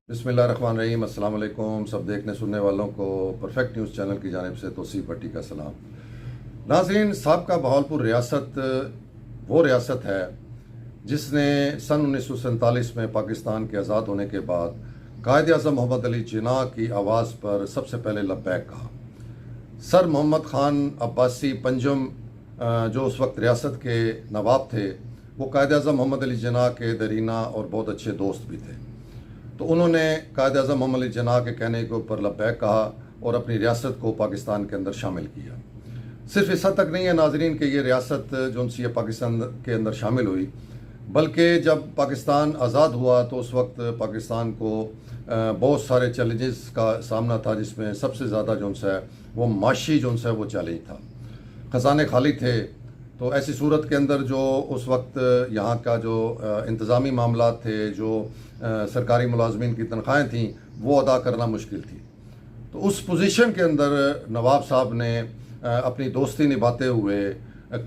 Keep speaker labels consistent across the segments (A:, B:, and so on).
A: बिस्मिल्लाहिर्रहमानिर्रहीम। अस्सलाम वालेकुम सब देखने सुनने वालों को परफेक्ट न्यूज़ चैनल की जानिब से तौसीफ़ भट्टी का सलाम। नाज़रीन, साबका बहावलपुर रियासत वो रियासत है जिसने सन 1947 में पाकिस्तान के आज़ाद होने के बाद कायद आज़म मोहम्मद अली जिन्ना की आवाज़ पर सबसे पहले लब्बैक कहा। सर मोहम्मद ख़ान अब्बासी पंजम जो उस वक्त रियासत के नवाब थे, वो कायद आज़म मोहम्मद अली जिन्ना के दरीना और बहुत अच्छे दोस्त भी थे। तो उन्होंने कायद आज़म मोहम्मद अली जिन्ना के कहने के ऊपर लब्बैक कहा और अपनी रियासत को पाकिस्तान के अंदर शामिल किया। सिर्फ इस हद तक नहीं है नाजरीन कि ये रियासत जो सी पाकिस्तान के अंदर शामिल हुई, बल्कि जब पाकिस्तान आज़ाद हुआ तो उस वक्त पाकिस्तान को बहुत सारे चैलेंजेस का सामना था, जिसमें सबसे ज़्यादा जो है वो माशी जो है वो चैलेंज था। ख़जाने खाली थे, तो ऐसी सूरत के अंदर जो उस वक्त यहाँ का जो इंतज़ामी मामला थे, जो सरकारी मुलाजमीन की तनख्वाहें थीं, वो अदा करना मुश्किल थी। तो उस पोजीशन के अंदर नवाब साहब ने अपनी दोस्ती निभाते हुए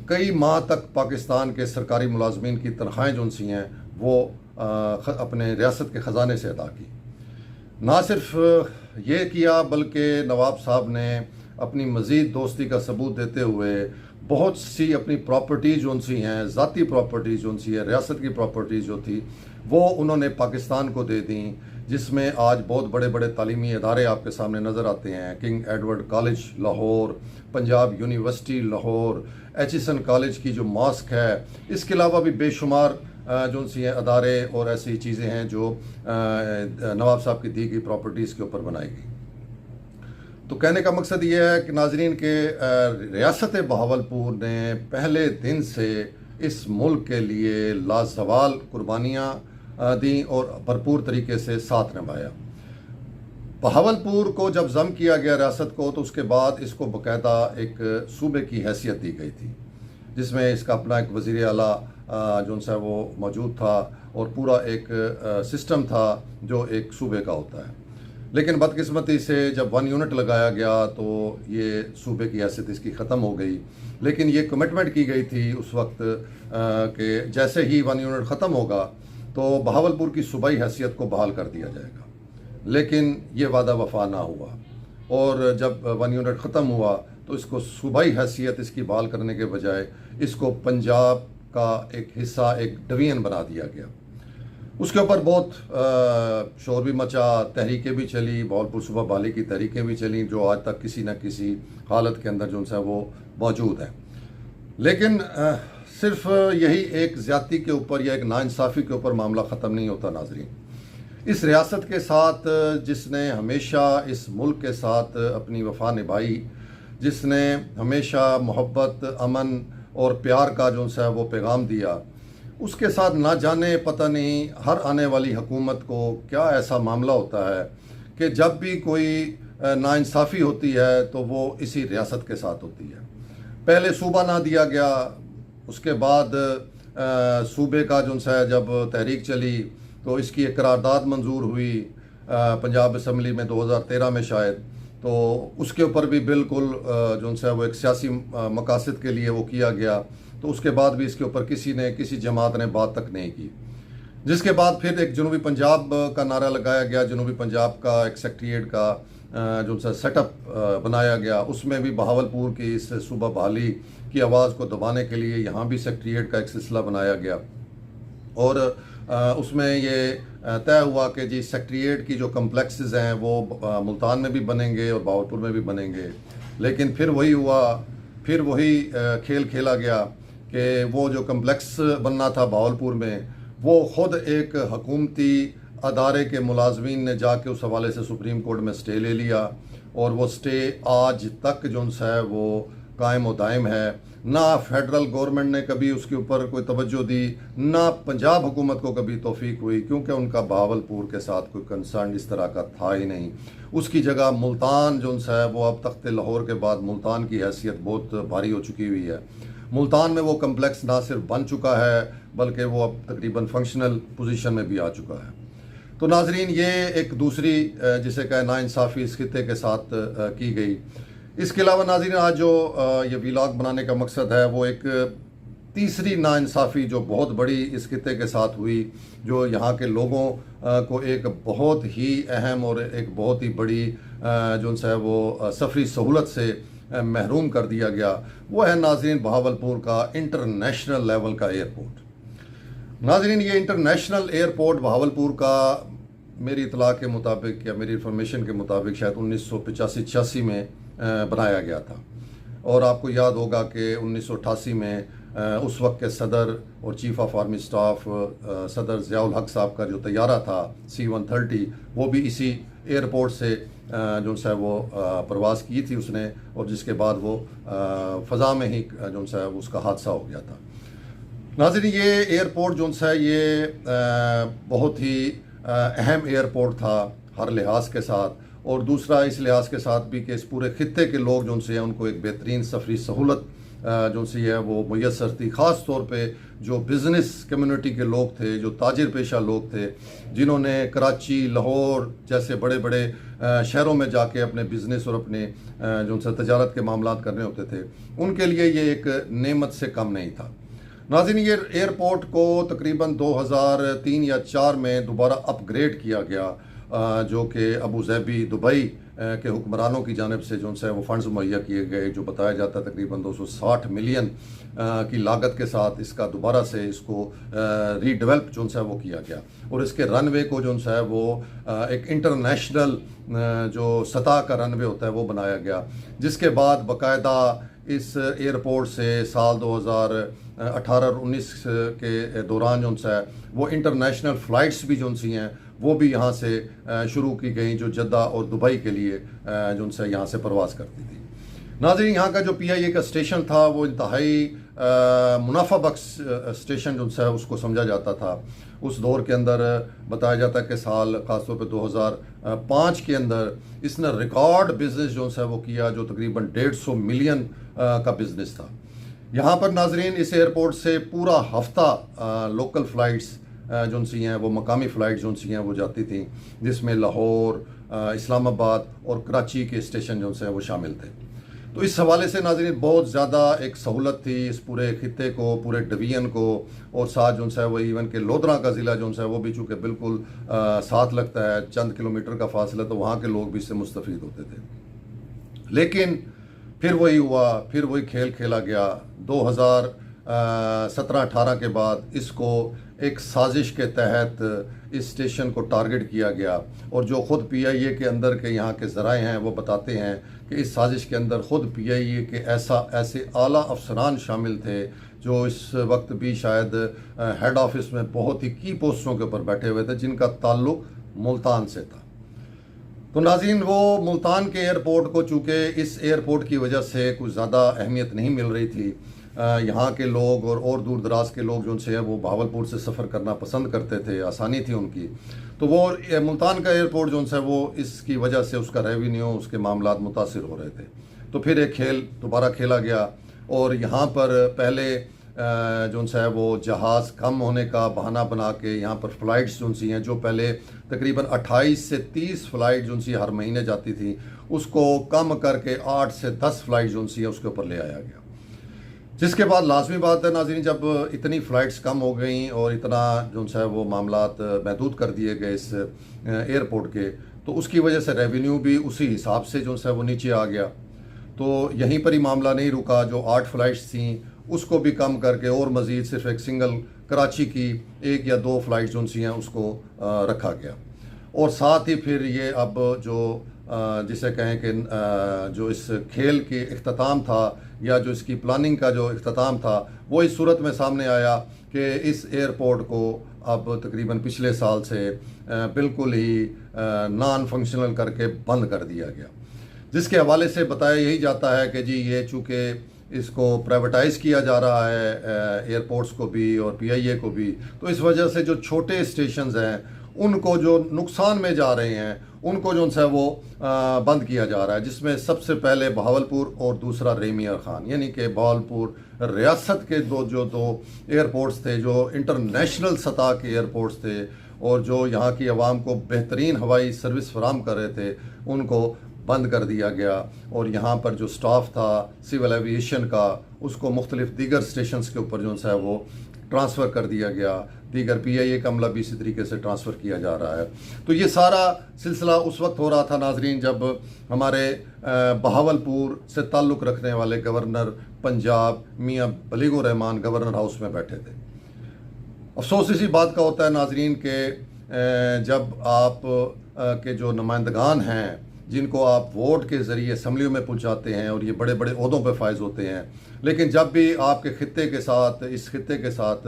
A: कई माह तक पाकिस्तान के सरकारी मुलाजमीन की तनख्वाहें जो सी हैं वो अपने रियासत के ख़जाने से अदा की। ना सिर्फ ये किया, बल्कि नवाब साहब ने अपनी मज़ीद दोस्ती का सबूत देते हुए बहुत सी अपनी प्रॉपर्टीज़ जो सी हैं, ज़ाती प्रॉपर्टीज़ जो सी है, रियासत की प्रॉपर्टीज़ जो थी वो उन्होंने पाकिस्तान को दे दी, जिसमें आज बहुत बड़े बड़े तालीमी इदारे आपके सामने नज़र आते हैं। King Edward college Lahore, Punjab university Lahore, Aitchison college की जो मॉस्क है, इसके अलावा भी बेशुमार जो सी हैं अदारे और ऐसी चीज़ें हैं जो नवाब साहब की दी गई प्रॉपर्टीज़ के ऊपर बनाई गई। तो कहने का मकसद ये है कि नाजरीन के रियासत बहावलपुर ने पहले दिन से इस मुल्क के लिए लाजवाल कुर्बानियाँ दी और भरपूर तरीके से साथ निभाया। बहावलपुर को जब ज़म किया गया रियासत को, तो उसके बाद इसको बाकायदा एक सूबे की हैसियत दी गई थी, जिसमें इसका अपना एक वज़ीर आला जो सा वो मौजूद था और पूरा एक सिस्टम था जो एक सूबे का होता है। लेकिन बदकिस्मती से जब 1 यूनिट लगाया गया तो ये सूबे की हैसियत इसकी ख़त्म हो गई। लेकिन ये कमिटमेंट की गई थी उस वक्त कि जैसे ही 1 यूनिट ख़त्म होगा तो बहावलपुर की सूबाई हैसियत को बहाल कर दिया जाएगा। लेकिन ये वादा वफा ना हुआ और जब 1 यूनिट ख़त्म हुआ तो इसको सूबाई हैसियत इसकी बहाल करने के बजाय इसको पंजाब का एक हिस्सा, एक डिवीज़न बना दिया गया। उसके ऊपर बहुत शोर भी मचा, तहरीकें भी चली, बहावलपुर सूबा बहाली की तहरीकें भी चली, जो आज तक किसी न किसी हालत के अंदर जो है वो मौजूद है। लेकिन सिर्फ यही एक ज़्यादती के ऊपर या एक नाइंसाफ़ी के ऊपर मामला ख़त्म नहीं होता नाजरीन। इस रियासत के साथ जिसने हमेशा इस मुल्क के साथ अपनी वफ़ा निभाई, जिसने हमेशा मोहब्बत, अमन और प्यार का जो है वो पैगाम दिया, उसके साथ ना जाने पता नहीं हर आने वाली हुकूमत को क्या ऐसा मामला होता है कि जब भी कोई नाइंसाफ़ी होती है तो वो इसी रियासत के साथ होती है। पहले सूबा ना दिया गया, उसके बाद सूबे का जो है जब तहरीक चली तो इसकी एक करारदाद मंजूर हुई पंजाब असम्बली में 2013 में शायद, तो उसके ऊपर भी बिल्कुल जो है वो एक सियासी मकासद के लिए वो किया गया। तो उसके बाद भी इसके ऊपर किसी जमात ने बात तक नहीं की। जिसके बाद फिर एक जनूबी पंजाब का नारा लगाया गया, जनूबी पंजाब का एक सेक्रेटेरिएट का जो सा सेटअप बनाया गया, उसमें भी बहावलपुर की इस सूबा बहाली की आवाज़ को दबाने के लिए यहाँ भी सेक्रेटेरिएट का एक सिलसिला बनाया गया और उसमें ये तय हुआ कि जी सेक्रेटेरिएट की जो कम्प्लेक्सेस हैं वो मुल्तान में भी बनेंगे और बहावलपुर में भी बनेंगे। लेकिन फिर वही हुआ, फिर वही खेल खेला गया कि वो जो कम्प्लेक्स बनना था बहावलपुर में, वो ख़ुद एक हुकूमती अदारे के मुलाजमीन ने जाके उस हवाले से सुप्रीम कोर्ट में स्टे ले लिया और वो स्टे आज तक जो है वो कायम व दायम है। ना फेडरल गवर्नमेंट ने कभी उसके ऊपर कोई तवज्जो दी, ना पंजाब हुकूमत को कभी तौफीक हुई, क्योंकि उनका बहावलपुर के साथ कोई कंसर्न इस तरह का था ही नहीं। उसकी जगह मुल्तान जो है वो अब तख्त लाहौर के बाद मुल्तान की हैसियत बहुत भारी हो चुकी हुई है। मुल्तान में वो कम्प्लेक्स ना सिर्फ बन चुका है बल्कि वो अब तकरीबन फंक्शनल पोजीशन में भी आ चुका है। तो नाजरीन, ये एक दूसरी जिसे कहे नाइंसाफ़ी इस खित्ते के साथ की गई। इसके अलावा नाज़रीन, आज जो ये व्लॉग बनाने का मकसद है वो एक तीसरी नाइंसाफ़ी जो बहुत बड़ी इस खित्ते के साथ हुई, जो यहाँ के लोगों को एक बहुत ही अहम और एक बहुत ही बड़ी जो है वो सफरी सहूलत से महरूम कर दिया गया, वो है नाज़रीन बहावलपुर का इंटरनेशनल लेवल का एयरपोर्ट। नाज़रीन ये इंटरनेशनल एयरपोर्ट बहावलपुर का मेरी इतला के मुताबिक या मेरी इंफॉर्मेशन के मुताबिक शायद 1985-86 में बनाया गया था। और आपको याद होगा कि 1988 में उस वक्त के सदर और चीफ ऑफ आर्मी स्टाफ सदर ज़ियाउल हक साहब का जो तैयारा था C-130, वो भी इसी एयरपोर्ट से जो है वो परवाज़ की थी उसने, और जिसके बाद वो फ़ज़ा में ही जो है उसका हादसा हो गया था। नाज़रीन ये एयरपोर्ट जो है ये बहुत ही अहम एयरपोर्ट था हर लिहाज के साथ, और दूसरा इस लिहाज के साथ भी कि इस पूरे खित्ते के लोग जो से उनको एक बेहतरीन सफरी सहूलत जो सी है वो मुयसर थी। ख़ास तौर पे जो बिज़नेस कम्युनिटी के लोग थे, जो ताजिर पेशा लोग थे, जिन्होंने कराची, लाहौर जैसे बड़े बड़े शहरों में जाके अपने बिज़नेस और अपने जो से तजारत के मामलात करने होते थे, उनके लिए ये एक नेमत से कम नहीं था। नाज़रीन ये एयरपोर्ट को तकरीबन 2003 या 4 में दोबारा अपग्रेड किया गया, जो कि अबू ज़ैबी दुबई के हुक्मरानों की जानिब से जो है वो फ़ंड्स मुहैया किए गए, जो बताया जाता है तकरीबन 260 मिलियन की लागत के साथ इसका दोबारा से इसको रीडेवलप जो है वो किया गया, और इसके रनवे को जो है वो एक इंटरनेशनल जो सतह का रनवे होता है वो बनाया गया, जिसके बाद बाकायदा इस एयरपोर्ट से साल 2018 और 19 के दौरान जो है वो इंटरनेशनल फ़्लाइट्स भी जो सी हैं वो भी यहाँ से शुरू की गई, जो जद्दा और दुबई के लिए जो से यहाँ से परवाज़ करती थी। नाज़रीन यहाँ का जो PIA का स्टेशन था वो इंतहाई मुनाफा बख्श स्टेशन जो है उसको समझा जाता था। उस दौर के अंदर बताया जाता है कि साल ख़ासतौर पे 2005 के अंदर इसने रिकॉर्ड बिज़नेस जो है वो किया, जो तकरीबन 150 मिलियन का बिज़नेस था। यहाँ पर नाज़रीन इस एयरपोर्ट से पूरा हफ्ता लोकल फ़्लाइट्स जो सी हैं वो मकामी फ़्लाइट जो सी हैं वो जाती थी, जिसमें लाहौर, इस्लामाबाद और कराची के स्टेशन जो हैं वो शामिल थे। तो इस हवाले से नाज़रीन बहुत ज़्यादा एक सहूलत थी इस पूरे खित्ते को, पूरे डिवीज़न को, और साथ जो है वो इवन के लोधरा का ज़िला जो है वो भी चूँकि बिल्कुल साथ लगता है, चंद किलोमीटर का फासला, तो वहाँ के लोग भी इससे मुस्तफ़ीद होते थे। लेकिन फिर वही हुआ, फिर वही खेल खेला गया। 2017-18 के बाद इसको एक साजिश के तहत इस स्टेशन को टारगेट किया गया, और जो ख़ुद PIA के अंदर के यहाँ के ज़राए हैं वो बताते हैं कि इस साजिश के अंदर ख़ुद PIA के ऐसे आला अफसरान शामिल थे जो इस वक्त भी शायद हेड ऑफिस में बहुत ही की पोस्टों के ऊपर बैठे हुए थे, जिनका ताल्लुक़ मुल्तान से था। तो नाज़रीन वो मुल्तान के एयरपोर्ट को चूँकि इस एयरपोर्ट की वजह से कुछ ज़्यादा अहमियत नहीं मिल रही थी, यहाँ के लोग और दूर दराज के लोग जो है वो बहावलपुर से सफ़र करना पसंद करते थे, आसानी थी उनकी, तो वो मुल्तान का एयरपोर्ट जो है वो इसकी वजह से उसका रेवेन्यू, उसके मामलात मुतासिर हो रहे थे। तो फिर एक खेल दोबारा खेला गया, और यहाँ पर पहले जो है वो जहाज़ कम होने का बहाना बना के यहाँ पर फ़्लाइट्स जो सी हैं, जो पहले तकरीबन 28 से 30 फ़्लाइट जो सी हर महीने जाती थी, उसको कम करके 8 से 10 फ़्लाइट जो सी है उसके ऊपर ले आया गया। जिसके बाद लाजमी बात है नाज़रीन, जब इतनी फ़्लाइट्स कम हो गई और इतना जो है वो मामलात महदूद कर दिए गए इस एयरपोर्ट के, तो उसकी वजह से रेवेन्यू भी उसी हिसाब से जो है वो नीचे आ गया। तो यहीं पर ही मामला नहीं रुका, जो 8 फ़्लाइट्स थी उसको भी कम करके और मज़ीद सिर्फ एक सिंगल कराची की 1 या 2 फ़्लाइट जो सी हैं उसको रखा गया। और साथ ही फिर ये अब जो जिसे कहें कि जो इस खेल के इख्तिताम था या जो इसकी प्लानिंग का जो इख्तिताम था, वो इस सूरत में सामने आया कि इस एयरपोर्ट को अब तकरीबन पिछले साल से बिल्कुल ही नॉन फंक्शनल करके बंद कर दिया गया, जिसके हवाले से बताया यही जाता है कि जी ये चूँकि इसको प्राइवेटाइज़ किया जा रहा है एयरपोर्ट्स को भी और PIA को भी, तो इस वजह से जो छोटे स्टेशंस हैं उनको जो नुकसान में जा रहे हैं उनको जो है वो बंद किया जा रहा है, जिसमें सबसे पहले बहावलपुर और दूसरा रेमियर खान, यानी कि बहावलपुर रियासत के दो एयरपोर्ट्स थे जो इंटरनेशनल सतह के एयरपोर्ट्स थे और जो यहाँ की आवाम को बेहतरीन हवाई सर्विस फराम कर रहे थे, उनको बंद कर दिया गया और यहाँ पर जो स्टाफ था सिविल एविएशन का उसको मुख्तलिफ दीगर स्टेशंस के ऊपर जो है वो ट्रांसफ़र कर दिया गया, दीगर PIA का अमला भी इसी तरीके से ट्रांसफ़र किया जा रहा है। तो ये सारा सिलसिला उस वक्त हो रहा था नाजरीन जब हमारे बहावलपुर से ताल्लुक़ रखने वाले गवर्नर पंजाब मियाँ बलीगुर रहमान गवर्नर हाउस में बैठे थे। अफसोस इसी बात का होता है नाजरीन के जब आप के जो नुमाइंदगान हैं जिनको आप वोट के ज़रिए असम्बलियों में पहुंचाते हैं और ये बड़े बड़े ओहदों पर फायज होते हैं, लेकिन जब भी आपके खित्ते के साथ इस खित्ते के साथ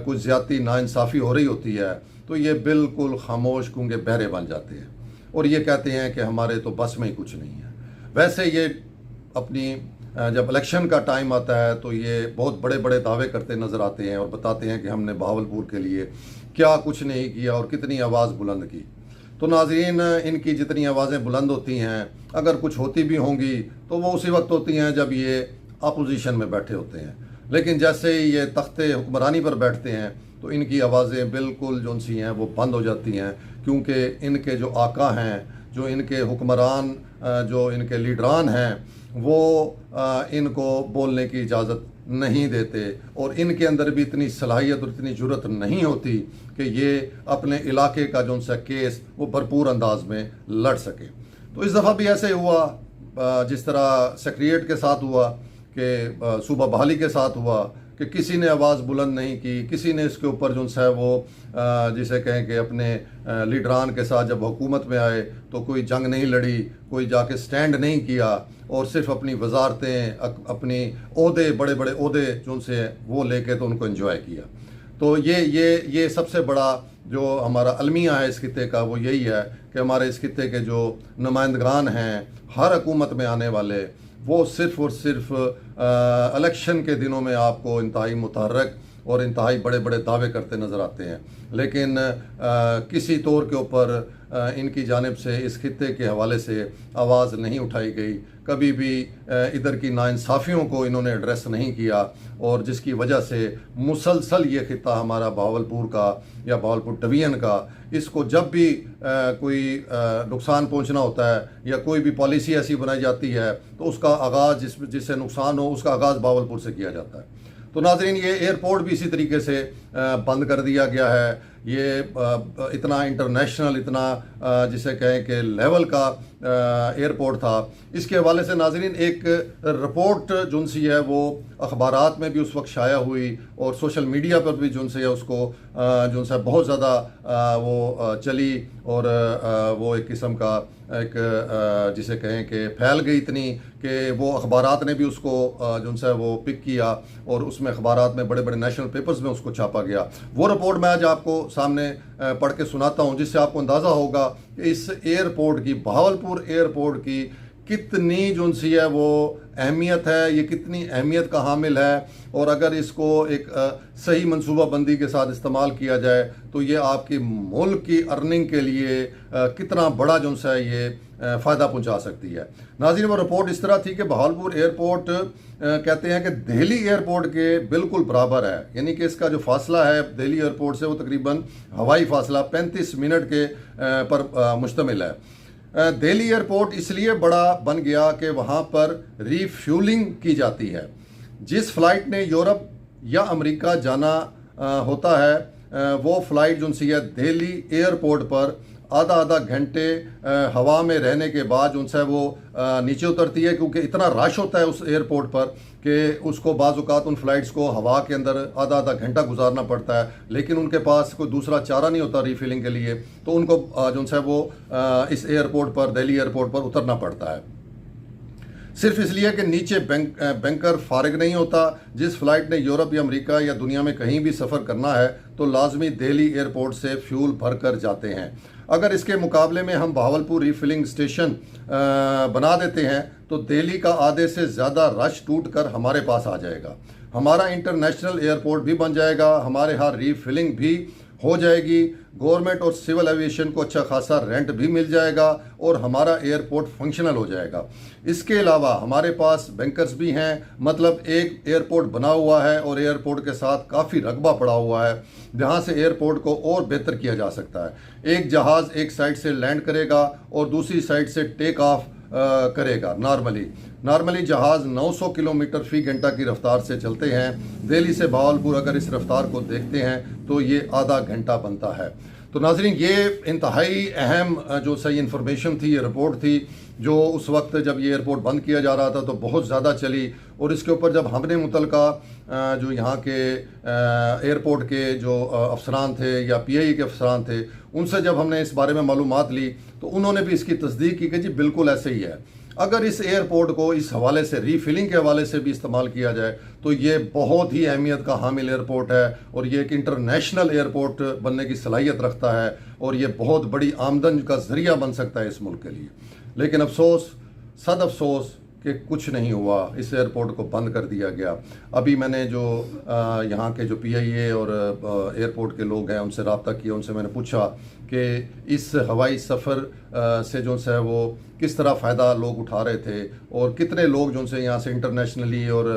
A: कुछ ज़्यादती नाइंसाफ़ी हो रही होती है तो ये बिल्कुल खामोश गूंगे बहरे बन जाते हैं और ये कहते हैं कि हमारे तो बस में ही कुछ नहीं है। वैसे ये अपनी जब इलेक्शन का टाइम आता है तो ये बहुत बड़े बड़े दावे करते नज़र आते हैं और बताते हैं कि हमने बहावलपुर के लिए क्या कुछ नहीं किया और कितनी आवाज़ बुलंद की। तो नाज़रीन इनकी जितनी आवाज़ें बुलंद होती हैं अगर कुछ होती भी होंगी तो वो उसी वक्त होती हैं जब ये अपोजिशन में बैठे होते हैं, लेकिन जैसे ही ये तख्ते हुक्मरानी पर बैठते हैं तो इनकी आवाज़ें बिल्कुल जो सी हैं वो बंद हो जाती हैं, क्योंकि इनके जो आका हैं, जो इनके हुक्मरान, जो इनके लीडरान हैं वो इनको बोलने की इजाज़त नहीं देते और इनके अंदर भी इतनी सलाहियत और इतनी जुर्रत नहीं होती कि ये अपने इलाके का जो सा केस वो भरपूर अंदाज में लड़ सके। तो इस दफ़ा भी ऐसे हुआ जिस तरह सेक्रेटरीट के साथ हुआ कि सूबा बहाली के साथ हुआ कि किसी ने आवाज़ बुलंद नहीं की, किसी ने इसके ऊपर जो है वो जिसे कहें कि अपने लीडरान के साथ जब हुकूमत में आए तो कोई जंग नहीं लड़ी, कोई जाके स्टैंड नहीं किया और सिर्फ अपनी वजारतें अपनी ओहदे बड़े बड़े ओहदे जो से वो लेके तो उनको एंजॉय किया। तो ये सबसे बड़ा जो हमारा अलमिया है इस खित्ते का वो यही है कि हमारे इस खित्ते के जो नुमाइंदगान हैं हर हुकूमत में आने वाले वो सिर्फ़ और सिर्फ इलेक्शन के दिनों में आपको इंतहाई मुतहर्रिक और इंतहाई बड़े बड़े दावे करते नज़र आते हैं, लेकिन किसी तौर के ऊपर इनकी जानिब से इस खित्ते के हवाले से आवाज़ नहीं उठाई गई। कभी भी इधर की नाइंसाफ़ियों को इन्होंने एड्रेस नहीं किया और जिसकी वजह से मुसलसल ये खित्ता हमारा बहावलपुर का या बहावलपुर डिवीज़न का, इसको जब भी कोई नुकसान पहुंचना होता है या कोई भी पॉलिसी ऐसी बनाई जाती है तो उसका आगाज़ जिससे नुकसान हो उसका आगाज़ बहावलपुर से किया जाता है। तो नाजरीन ये एयरपोर्ट भी इसी तरीके से बंद कर दिया गया है। ये इतना इंटरनेशनल, इतना जिसे कहें कि लेवल का एयरपोर्ट था। इसके हवाले से नाजरीन एक रिपोर्ट जो सी है वो अखबारात में भी उस वक्त शाया हुई और सोशल मीडिया पर भी जो है उसको जो है बहुत ज़्यादा वो चली और वो एक किस्म का एक जिसे कहें कि फैल गई इतनी कि वो अखबारात ने भी उसको जो है वो पिक किया और उसमें अखबारात में बड़े बड़े नेशनल पेपर्स में उसको छापा गया। वो रिपोर्ट मैं आज आपको सामने पढ़ के सुनाता हूँ जिससे आपको अंदाज़ा होगा कि इस एयरपोर्ट की, बहावलपुर एयरपोर्ट की कितनी जो सी है वो अहमियत है, ये कितनी अहमियत का हामिल है और अगर इसको एक सही मनसूबाबंदी के साथ इस्तेमाल किया जाए तो ये आपकी मुल्क की अर्निंग के लिए कितना बड़ा जो सा ये फ़ायदा पहुंचा सकती है। नाज़रीन वो रिपोर्ट इस तरह थी कि बहावलपुर एयरपोर्ट कहते हैं कि दिल्ली एयरपोर्ट के बिल्कुल बराबर है, यानी कि इसका जो फासला है दिल्ली एयरपोर्ट से वो तकरीबन हवाई फासला 35 मिनट के पर मुश्तमिल है। दिल्ली एयरपोर्ट इसलिए बड़ा बन गया कि वहाँ पर रीफ्यूलिंग की जाती है। जिस फ़्लाइट ने यूरोप या अमेरिका जाना होता है वो फ़्लाइट जो सी है दिल्ली एयरपोर्ट पर आधा घंटे हवा में रहने के बाद जो है वो नीचे उतरती है, क्योंकि इतना रश होता है उस एयरपोर्ट पर कि उसको बाज़-औक़ात उन फ़्लाइट्स को हवा के अंदर आधा घंटा गुजारना पड़ता है, लेकिन उनके पास कोई दूसरा चारा नहीं होता रीफिलिंग के लिए, तो उनको जो है वो इस एयरपोर्ट पर, दिल्ली एयरपोर्ट पर उतरना पड़ता है सिर्फ इसलिए कि नीचे बैंकर फारिग नहीं होता। जिस फ़्लाइट ने यूरोप या अमेरिका या दुनिया में कहीं भी सफ़र करना है तो लाजमी दिल्ली एयरपोर्ट से फ्यूल भर कर जाते हैं। अगर इसके मुकाबले में हम बहावलपुर रीफिलिंग स्टेशन बना देते हैं तो दिल्ली का आधे से ज़्यादा रश टूट कर हमारे पास आ जाएगा, हमारा इंटरनेशनल एयरपोर्ट भी बन जाएगा, हमारे यहाँ रीफिलिंग भी हो जाएगी, गवर्नमेंट और सिविल एविएशन को अच्छा खासा रेंट भी मिल जाएगा और हमारा एयरपोर्ट फंक्शनल हो जाएगा। इसके अलावा हमारे पास बैंकर्स भी हैं, मतलब एक एयरपोर्ट बना हुआ है और एयरपोर्ट के साथ काफ़ी रकबा पड़ा हुआ है जहां से एयरपोर्ट को और बेहतर किया जा सकता है। एक जहाज़ एक साइड से लैंड करेगा और दूसरी साइड से टेक ऑफ करेगा। नॉर्मली जहाज़ 900 किलोमीटर फ़ी घंटा की रफ्तार से चलते हैं। दिल्ली से बहावलपुर अगर इस रफ्तार को देखते हैं तो ये आधा घंटा बनता है। तो नाज़रीन, ये इंतहाई अहम जो सही इन्फॉर्मेशन थी, ये रिपोर्ट थी जो उस वक्त जब ये एयरपोर्ट बंद किया जा रहा था तो बहुत ज़्यादा चली। और इसके ऊपर जब हमने मुतलका जो यहाँ के एयरपोर्ट के जो अफसरान थे या PIA के अफसरान थे, उनसे जब हमने इस बारे में मालूमात ली तो उन्होंने भी इसकी तस्दीक की कि जी बिल्कुल ऐसे ही है। अगर इस एयरपोर्ट को इस हवाले से, रीफिलिंग के हवाले से भी इस्तेमाल किया जाए तो ये बहुत ही अहमियत का हामिल एयरपोर्ट है और ये एक इंटरनेशनल एयरपोर्ट बनने की सलाहियत रखता है और ये बहुत बड़ी आमदन का ज़रिया बन सकता है इस मुल्क के लिए। लेकिन अफसोस, सद अफसोस कि कुछ नहीं हुआ, इस एयरपोर्ट को बंद कर दिया गया। अभी मैंने जो यहाँ के जो PIA और एयरपोर्ट के लोग हैं उनसे रब्ता किया, उनसे मैंने पूछा कि इस हवाई सफ़र से जो है वो किस तरह फ़ायदा लोग उठा रहे थे और कितने लोग जो से यहाँ से इंटरनेशनली और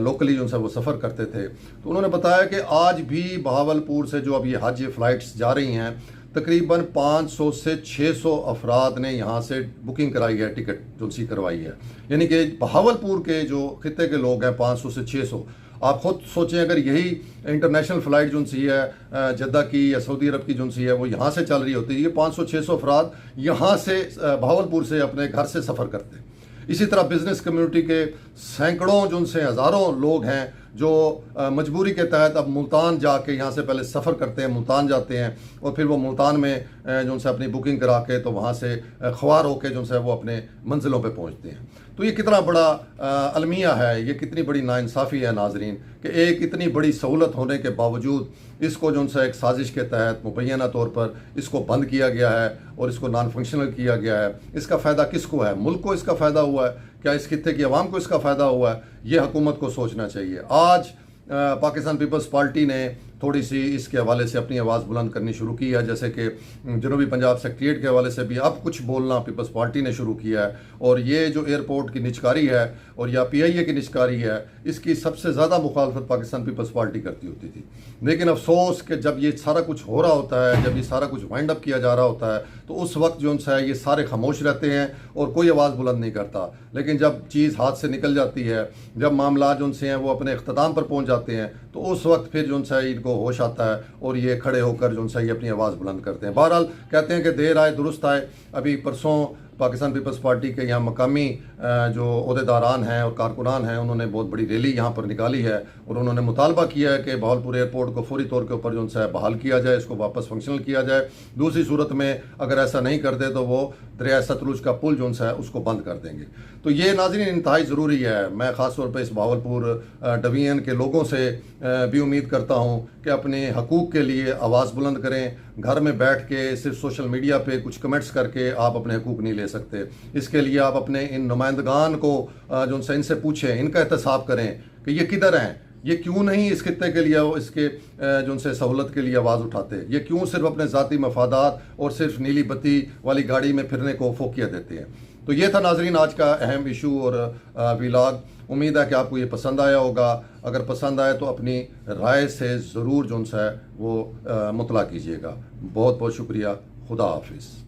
A: लोकली जो है वो सफ़र करते थे। तो उन्होंने बताया कि आज भी बहावलपुर से जो अब ये हज फ़्लाइट्स जा रही हैं, तकरीबन 500 से 600 अफराद ने यहाँ से बुकिंग कराई है, टिकट जो सी करवाई है। यानी कि बहावलपुर के जो खिते के लोग हैं 500 से 600। आप खुद सोचें, अगर यही इंटरनेशनल फ़्लाइट जो सी है जद्दा की या सऊदी अरब की जो सी है वो यहाँ से चल रही होती है, ये 500-600 अफराद यहाँ से बहावलपुर से अपने घर से सफ़र करते हैं। इसी तरह बिज़नेस कम्युनिटी के सैकड़ों जो से हज़ारों लोग हैं जो मजबूरी के तहत अब मुल्तान जाके यहाँ से पहले सफ़र करते हैं, मुल्तान जाते हैं और फिर वो मुल्तान में जो से अपनी बुकिंग करा के तो वहाँ से ख्वार होके जो है वो अपने मंजिलों पे पहुँचते हैं। तो ये कितना बड़ा अलमिया है, ये कितनी बड़ी नाइंसाफ़ी है नाजरीन कि एक इतनी बड़ी सहूलत होने के बावजूद इसको जो है एक साजिश के तहत मुबैना तौर पर इसको बंद किया गया है और इसको नॉन फंक्शनल किया गया है। इसका फ़ायदा किसको है? मुल्क को इसका फ़ायदा हुआ है? क्या इस खित्ते की आवाम को इसका फ़ायदा हुआ है? ये हुकूमत को सोचना चाहिए। आज पाकिस्तान पीपल्स पार्टी ने थोड़ी सी इसके हवाले से अपनी आवाज़ बुलंद करनी शुरू की है, जैसे कि जनूबी पंजाब सेक्रेटरीट के हवाले से भी अब कुछ बोलना पीपल्स पार्टी ने शुरू किया है। और ये जो एयरपोर्ट की निचकारी है और या PIA की निचकारी है, इसकी सबसे ज़्यादा मुखालफत पाकिस्तान पीपल्स पार्टी करती होती थी। लेकिन अफसोस कि जब ये सारा कुछ हो रहा होता है, जब ये सारा कुछ वाइंड अप किया जा रहा होता है, तो उस वक्त जो है ये सारे खामोश रहते हैं और कोई आवाज़ बुलंद नहीं करता। लेकिन जब चीज़ हाथ से निकल जाती है, जब मामला जो हैं वो अपने अख्ताम पर पहुँच जाते हैं, तो उस वक्त फिर जो है इनको होश आता है और ये खड़े होकर जो है ये अपनी आवाज़ बुलंद करते हैं। बहरहाल कहते हैं कि देर आए दुरुस्त आए। अभी परसों पाकिस्तान पीपल्स पार्टी के यहाँ मकामी जो ओहदेदारान हैं और कारकुनान हैं, उन्होंने बहुत बड़ी रैली यहाँ पर निकाली है और उन्होंने मुतालबा किया है कि बहावलपुर एयरपोर्ट को फौरी तौर के ऊपर जो है बहाल किया जाए, इसको वापस फंक्शनल किया जाए। दूसरी सूरत में अगर ऐसा नहीं करते तो वो दरिया सतलुज का पुल जो है उसको बंद कर देंगे। तो ये नाज़रीन इंतहाई ज़रूरी है। मैं ख़ास तौर पर इस बहावलपुर डिवीज़न के लोगों से भी उम्मीद करता हूँ कि अपने हकूक़ के लिए आवाज़ बुलंद करें। घर में बैठ के सिर्फ सोशल मीडिया पे कुछ कमेंट्स करके आप अपने हकूक़ नहीं ले सकते। इसके लिए आप अपने इन नुमाइंदगान को जो उनसे इनसे पूछें, इनका एहतसाब करें कि ये किधर हैं, ये क्यों नहीं इस खित्ते के लिए, इसके जो उनसे सहूलत के लिए आवाज़ उठाते, ये क्यों सिर्फ अपने ज़ाती मफादात और सिर्फ नीली बत्ती वाली गाड़ी में फिरने को फोकिया देते हैं। तो ये था नाजरीन आज का अहम इशू और व्लॉग। उम्मीद है कि आपको ये पसंद आया होगा। अगर पसंद आए तो अपनी राय से ज़रूर जो है वो मुतला कीजिएगा। बहुत बहुत शुक्रिया। खुदा हाफिज़।